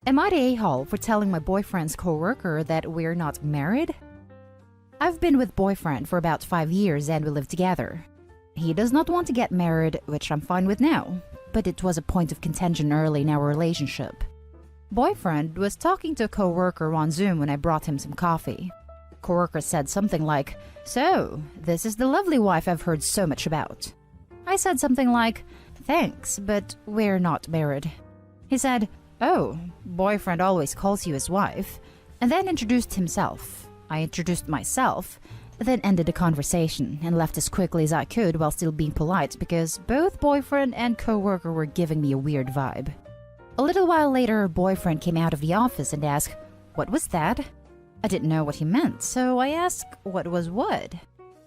Am I the a-hole for telling my boyfriend's coworker that we're not married? I've been with boyfriend for about 5 years and we live together. He does not want to get married, which I'm fine with now, but it was a point of contention early in our relationship. Boyfriend was talking to a coworker on Zoom when I brought him some coffee. Coworker said something like, "So, this is the lovely wife I've heard so much about." I said something like, "Thanks, but we're not married." He said, "Oh, boyfriend always calls you his wife," and then introduced himself. I introduced myself, then ended the conversation and left as quickly as I could while still being polite because both boyfriend and coworker were giving me a weird vibe. A little while later, boyfriend came out of the office and asked, "What was that?" I didn't know what he meant, so I asked what was what.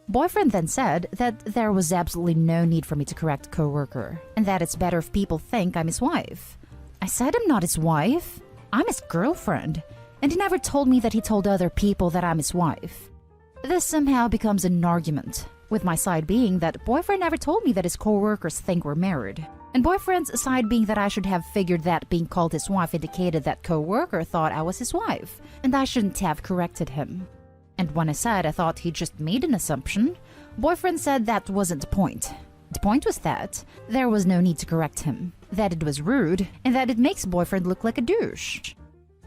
Boyfriend then said that there was absolutely no need for me to correct coworker, and that it's better if people think I'm his wife. I said I'm not his wife. I'm his girlfriend, and he never told me that he told other people that I'm his wife. This somehow becomes an argument, with my side being that boyfriend never told me that his coworkers think we're married, and boyfriend's side being that I should have figured that being called his wife indicated that coworker thought I was his wife, and I shouldn't have corrected him. And when I said I thought he just made an assumption, boyfriend said that wasn't the point. The point was that there was no need to correct him, that it was rude, and that it makes boyfriend look like a douche.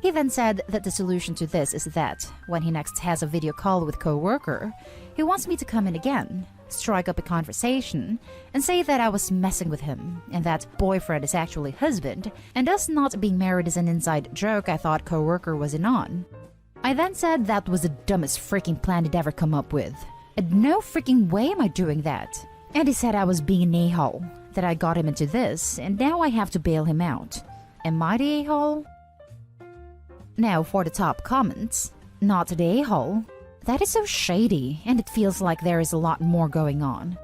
He then said that the solution to this is that, when he next has a video call with coworker, he wants me to come in again, strike up a conversation, and say that I was messing with him, and that boyfriend is actually husband, and us not being married is an inside joke I thought coworker was in on. I then said that was the dumbest freaking plan he'd ever come up with, and no freaking way am I doing that. And he said I was being an a-hole, that I got him into this, and now I have to bail him out. Am I the a-hole? Now for the top comments. Not the a-hole. That is so shady, and it feels like there is a lot more going on.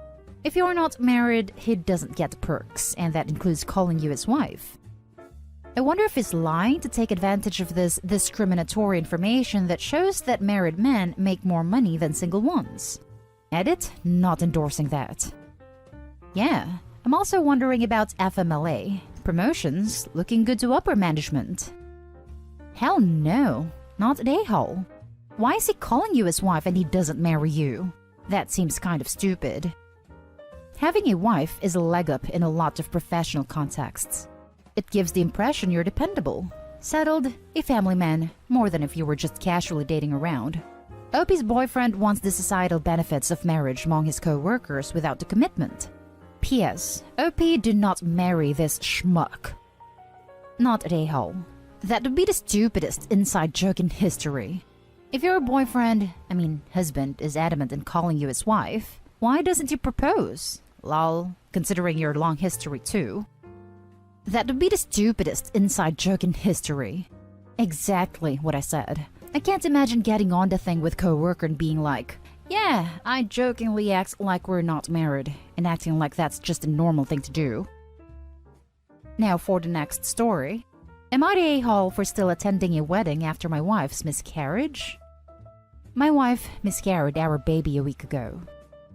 If you're not married, he doesn't get the perks, and that includes calling you his wife. I wonder if he's lying to take advantage of this discriminatory information that shows that married men make more money than single ones. Edit, not endorsing that. Yeah, I'm also wondering about FMLA. Promotions looking good to upper management. Hell no, not an a-hole. Why is he calling you his wife and he doesn't marry you? That seems kind of stupid. Having a wife is a leg up in a lot of professional contexts. It gives the impression you're dependable, settled, a family man, more than if you were just casually dating around. OP's boyfriend wants the societal benefits of marriage among his co-workers without the commitment. P.S. OP do not marry this schmuck. Not an a-hole. That would be the stupidest inside joke in history. If your husband is adamant in calling you his wife, why doesn't he propose? Lol, considering your long history too. That would be the stupidest inside joke in history. Exactly what I said. I can't imagine getting on the thing with coworker and being like, "Yeah, I jokingly act like we're not married," and acting like that's just a normal thing to do. Now for the next story. Am I the a-hole for still attending a wedding after my wife's miscarriage? My wife miscarried our baby a week ago.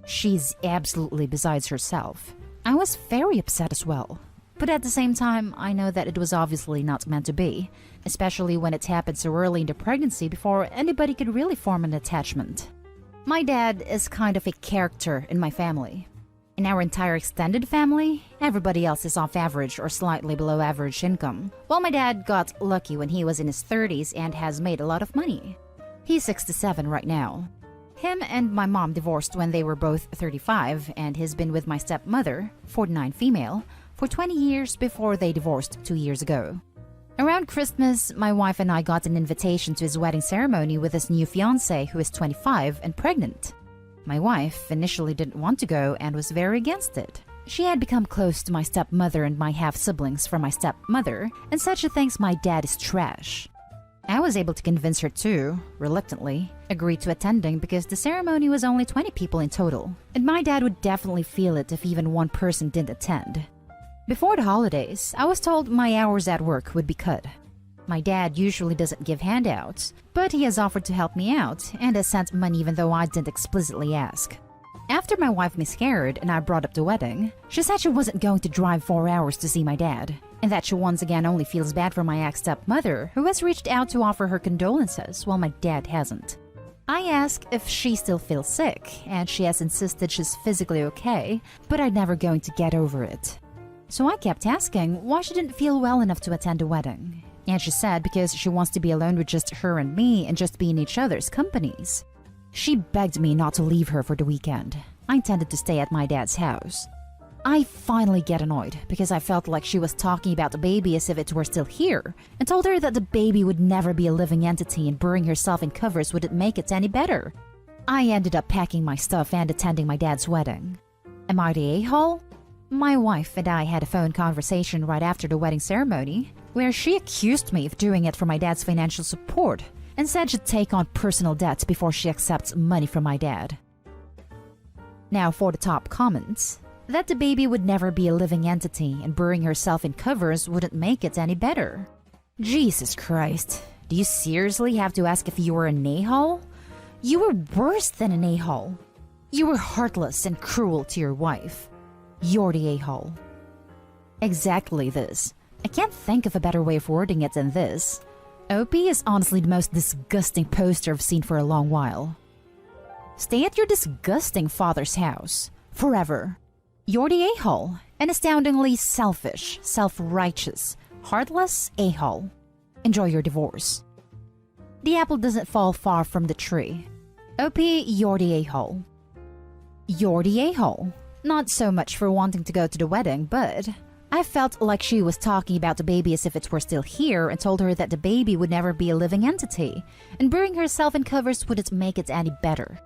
She's absolutely besides herself. I was very upset as well. But at the same time, I know that it was obviously not meant to be, especially when it happened so early in the pregnancy before anybody could really form an attachment. My dad is kind of a character in my family. In our entire extended family, everybody else is off average or slightly below average income, while my dad got lucky when he was in his 30s and has made a lot of money. He's 67 right now. Him and my mom divorced when they were both 35, and he's been with my stepmother, 49 female, for 20 years before they divorced 2 years ago. Around Christmas, my wife and I got an invitation to his wedding ceremony with his new fiancée who is 25 and pregnant. My wife initially didn't want to go and was very against it. She had become close to my stepmother and my half-siblings from my stepmother, and said she thinks my dad is trash. I was able to convince her to, reluctantly, agree to attending because the ceremony was only 20 people in total, and my dad would definitely feel it if even one person didn't attend. Before the holidays, I was told my hours at work would be cut. My dad usually doesn't give handouts, but he has offered to help me out and has sent money even though I didn't explicitly ask. After my wife miscarried and I brought up the wedding, she said she wasn't going to drive 4 hours to see my dad, and that she once again only feels bad for my ex-stepmother, who has reached out to offer her condolences while my dad hasn't. I asked if she still feels sick, and she has insisted she's physically okay, but I'm never going to get over it. So I kept asking why she didn't feel well enough to attend the wedding, and she said because she wants to be alone with just her and me and just be in each other's companies. She begged me not to leave her for the weekend. I intended to stay at my dad's house. I finally get annoyed because I felt like she was talking about the baby as if it were still here, and told her that the baby would never be a living entity and burying herself in covers wouldn't make it any better. I ended up packing my stuff and attending my dad's wedding. Am I the a-hole? My wife and I had a phone conversation right after the wedding ceremony, where she accused me of doing it for my dad's financial support, and said she'd take on personal debt before she accepts money from my dad. Now for the top comments. That the baby would never be a living entity and burying herself in covers wouldn't make it any better. Jesus Christ, do you seriously have to ask if you were an a-hole? You were worse than an a-hole. You were heartless and cruel to your wife. You're the a-hole. Exactly this. I can't think of a better way of wording it than this. OP is honestly the most disgusting poster I've seen for a long while. Stay at your disgusting father's house. Forever. You're the a-hole. An astoundingly selfish, self-righteous, heartless a-hole. Enjoy your divorce. The apple doesn't fall far from the tree. OP, you're the a-hole. You're the a-hole. Not so much for wanting to go to the wedding, but I felt like she was talking about the baby as if it were still here and told her that the baby would never be a living entity, and burying herself in covers wouldn't make it any better.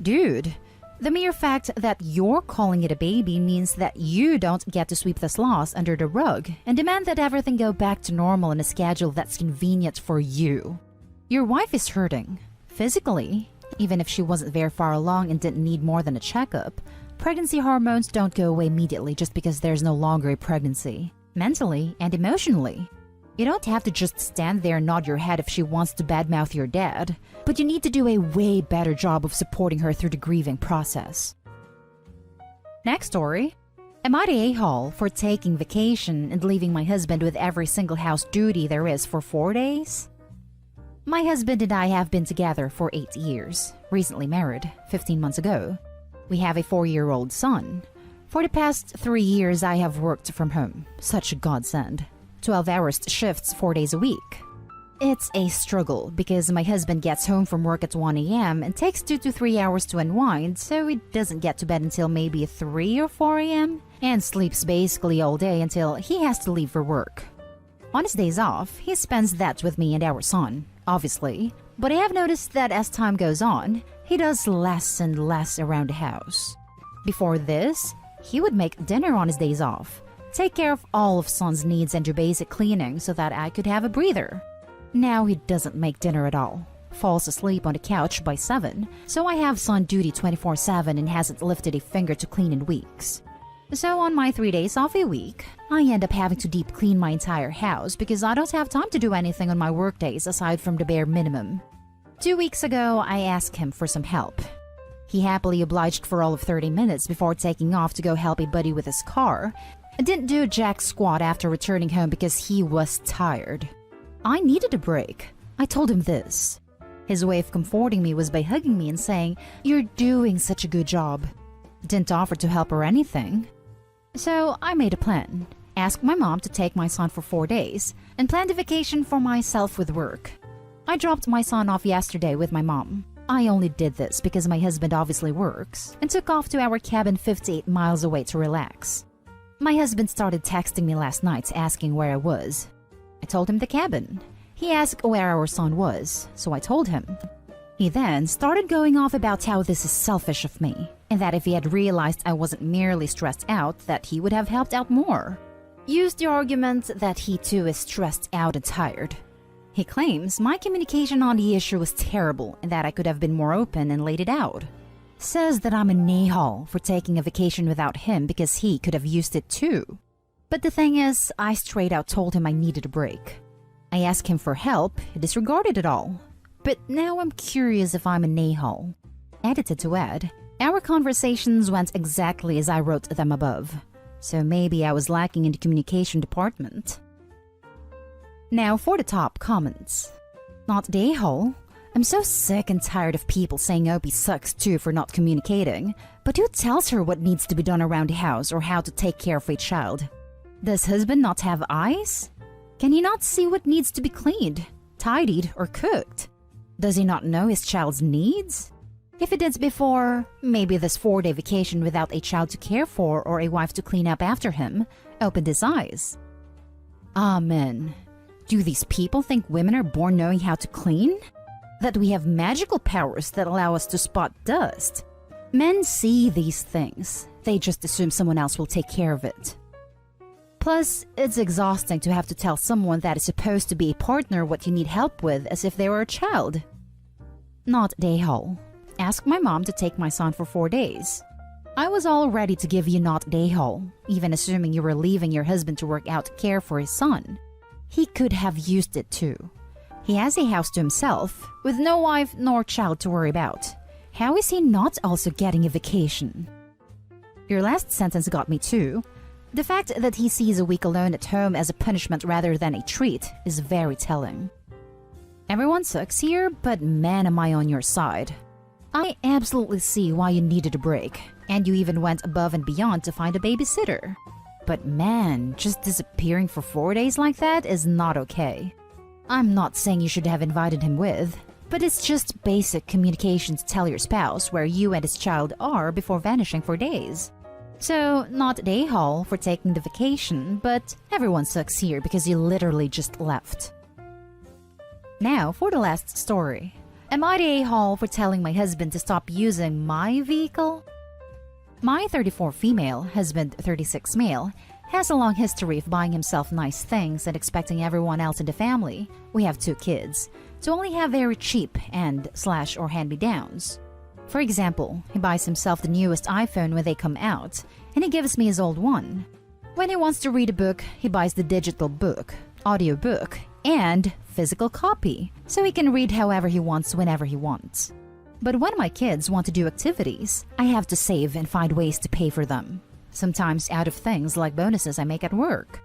Dude, the mere fact that you're calling it a baby means that you don't get to sweep this loss under the rug and demand that everything go back to normal in a schedule that's convenient for you. Your wife is hurting. Physically, even if she wasn't very far along and didn't need more than a checkup. Pregnancy hormones don't go away immediately just because there's no longer a pregnancy. Mentally and emotionally. You don't have to just stand there and nod your head if she wants to badmouth your dad, but you need to do a way better job of supporting her through the grieving process. Next story. Am I the a-hole for taking vacation and leaving my husband with every single house duty there is for 4 days? My husband and I have been together for 8 years, recently married, 15 months ago. We have a 4-year-old son. For the past 3 years, I have worked from home. Such a godsend. 12-hour shifts 4 days a week. It's a struggle because my husband gets home from work at 1 a.m. and takes 2 to 3 hours to unwind, so he doesn't get to bed until maybe 3 or 4 a.m. and sleeps basically all day until he has to leave for work. On his days off, he spends that with me and our son, obviously, but I have noticed that as time goes on, he does less and less around the house. Before this, he would make dinner on his days off, take care of all of son's needs and do basic cleaning so that I could have a breather. Now he doesn't make dinner at all, falls asleep on the couch by 7, so I have son duty 24/7 and hasn't lifted a finger to clean in weeks. So on my 3 days off a week, I end up having to deep clean my entire house because I don't have time to do anything on my work days aside from the bare minimum. 2 weeks ago, I asked him for some help. He happily obliged for all of 30 minutes before taking off to go help a buddy with his car, and didn't do jack squat after returning home because he was tired. I needed a break. I told him this. His way of comforting me was by hugging me and saying, "You're doing such a good job." Didn't offer to help or anything. So I made a plan. Asked my mom to take my son for 4 days and planned a vacation for myself with work. I dropped my son off yesterday with my mom. I only did this because my husband obviously works and took off to our cabin 58 miles away to relax. My husband started texting me last night asking where I was. I told him the cabin. He asked where our son was, so I told him. He then started going off about how this is selfish of me, and that if he had realized I wasn't merely stressed out, that he would have helped out more. Used the argument that he too is stressed out and tired. He claims my communication on the issue was terrible and that I could have been more open and laid it out. Says that I'm an a-hole for taking a vacation without him because he could have used it too. But the thing is, I straight out told him I needed a break. I asked him for help, he disregarded it all. But now I'm curious if I'm an a-hole. Edited to add, Our conversations went exactly as I wrote them above, so maybe I was lacking in the communication department. Now for the top comments. Not the a-hole. I'm so sick and tired of people saying Opie sucks too for not communicating, but who tells her what needs to be done around the house or how to take care of a child? Does husband not have eyes? Can he not see what needs to be cleaned, tidied, or cooked? Does he not know his child's needs? If he did before, maybe this 4-day vacation without a child to care for or a wife to clean up after him opened his eyes. Amen. Do these people think women are born knowing how to clean? That we have magical powers that allow us to spot dust? Men see these things. They just assume someone else will take care of it. Plus, it's exhausting to have to tell someone that is supposed to be a partner what you need help with as if they were a child. Not the a-hole. Ask my mom to take my son for 4 days. I was all ready to give you not the a-hole, even assuming you were leaving your husband to work out to care for his son. He could have used it too. He has a house to himself, with no wife nor child to worry about. How is he not also getting a vacation? Your last sentence got me too. The fact that he sees a week alone at home as a punishment rather than a treat is very telling. Everyone sucks here, but man am I on your side. I absolutely see why you needed a break, and you even went above and beyond to find a babysitter. But man, just disappearing for 4 days like that is not okay. I'm not saying you should have invited him with, but it's just basic communication to tell your spouse where you and his child are before vanishing for days. So, not the a-hole for taking the vacation, but everyone sucks here because you literally just left. Now for the last story. Am I the a-hole for telling my husband to stop using my vehicle? My 34 female, husband 36 male, has a long history of buying himself nice things and expecting everyone else in the family, we have 2 kids, to only have very cheap and/or hand-me-downs. For example, he buys himself the newest iPhone when they come out, and he gives me his old one. When he wants to read a book, he buys the digital book, audiobook, and physical copy, so he can read however he wants whenever he wants. But when my kids want to do activities, I have to save and find ways to pay for them, sometimes out of things like bonuses I make at work.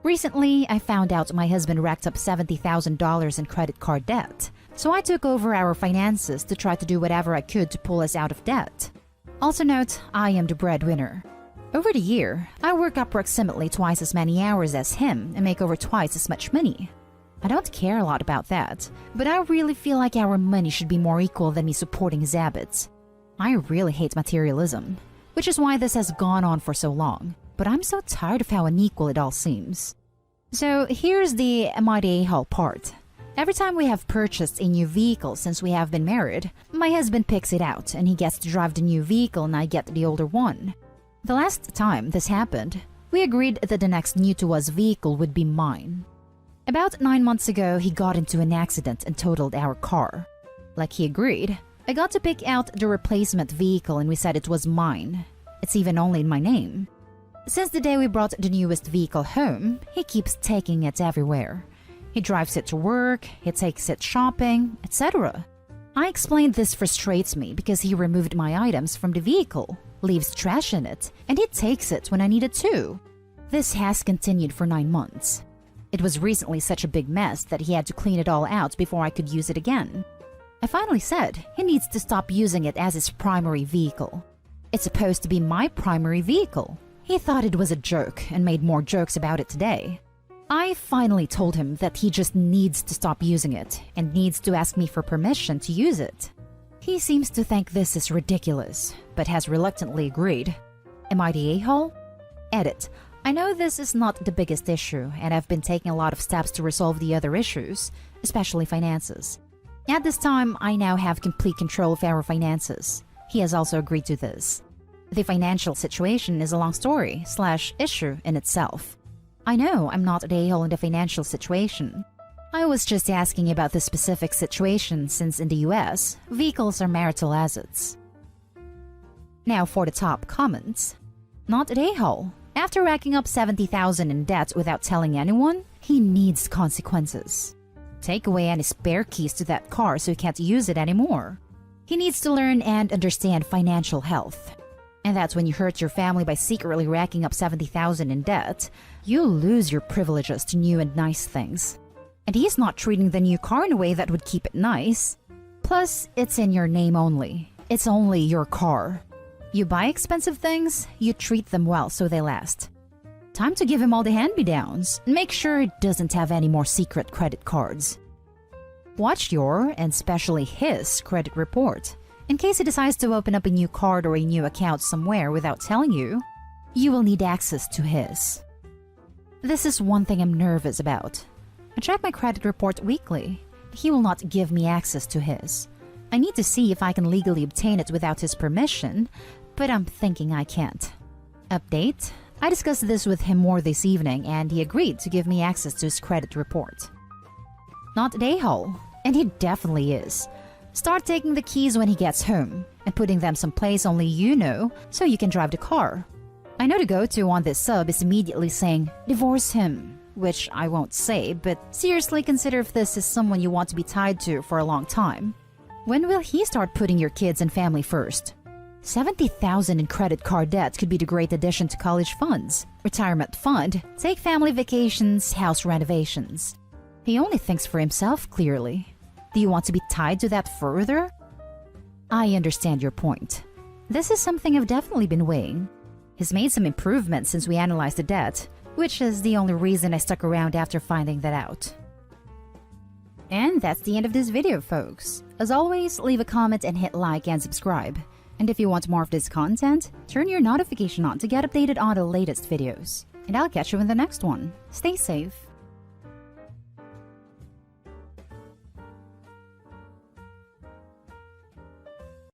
Recently, I found out my husband racked up $70,000 in credit card debt, so I took over our finances to try to do whatever I could to pull us out of debt. Also note, I am the breadwinner. Over the year, I work approximately twice as many hours as him and make over twice as much money. I don't care a lot about that, but I really feel like our money should be more equal than me supporting his habits. I really hate materialism, which is why this has gone on for so long, but I'm so tired of how unequal it all seems. So here's the am I the a-hole part. Every time we have purchased a new vehicle since we have been married, my husband picks it out and he gets to drive the new vehicle and I get the older one. The last time this happened, we agreed that the next new to us vehicle would be mine. About 9 months ago, he got into an accident and totaled our car. Like he agreed, I got to pick out the replacement vehicle and we said it was mine. It's even only in my name. Since the day we brought the newest vehicle home, he keeps taking it everywhere. He drives it to work, he takes it shopping, etc. I explained this frustrates me because he removed my items from the vehicle, leaves trash in it, and he takes it when I need it too. This has continued for 9 months. It was recently such a big mess that he had to clean it all out before I could use it again. I finally said he needs to stop using it as his primary vehicle. It's supposed to be my primary vehicle. He thought it was a joke and made more jokes about it today. I finally told him that he just needs to stop using it and needs to ask me for permission to use it. He seems to think this is ridiculous, but has reluctantly agreed. Am I the a-hole? Edit. I know this is not the biggest issue, and I've been taking a lot of steps to resolve the other issues, especially finances. At this time, I now have complete control of our finances. He has also agreed to this. The financial situation is a long story/issue in itself. I know I'm not the a-hole in the financial situation. I was just asking about the specific situation since in the US, vehicles are marital assets. Now for the top comments. Not the a-hole. After racking up $70,000 in debt without telling anyone, he needs consequences. Take away any spare keys to that car so he can't use it anymore. He needs to learn and understand financial health. And that's when you hurt your family by secretly racking up $70,000 in debt. You lose your privileges to new and nice things. And he's not treating the new car in a way that would keep it nice. Plus, it's in your name only. It's only your car. You buy expensive things, you treat them well so they last. Time to give him all the hand-me-downs and make sure it doesn't have any more secret credit cards. Watch your, and especially his, credit report. In case he decides to open up a new card or a new account somewhere without telling you, you will need access to his. This is one thing I'm nervous about. I check my credit report weekly. He will not give me access to his. I need to see if I can legally obtain it without his permission, but I'm thinking I can't. Update: I discussed this with him more this evening and he agreed to give me access to his credit report. Not an a-hole, and he definitely is. Start taking the keys when he gets home and putting them someplace only you know so you can drive the car. I know the go-to on this sub is immediately saying, divorce him, which I won't say, but seriously consider if this is someone you want to be tied to for a long time. When will he start putting your kids and family first? $70,000 in credit card debt could be the great addition to college funds, retirement fund, take family vacations, house renovations. He only thinks for himself, clearly. Do you want to be tied to that further? I understand your point. This is something I've definitely been weighing. He's made some improvements since we analyzed the debt, which is the only reason I stuck around after finding that out. And that's the end of this video, folks. As always, leave a comment and hit like and subscribe. And if you want more of this content, turn your notification on to get updated on the latest videos. And I'll catch you in the next one. Stay safe.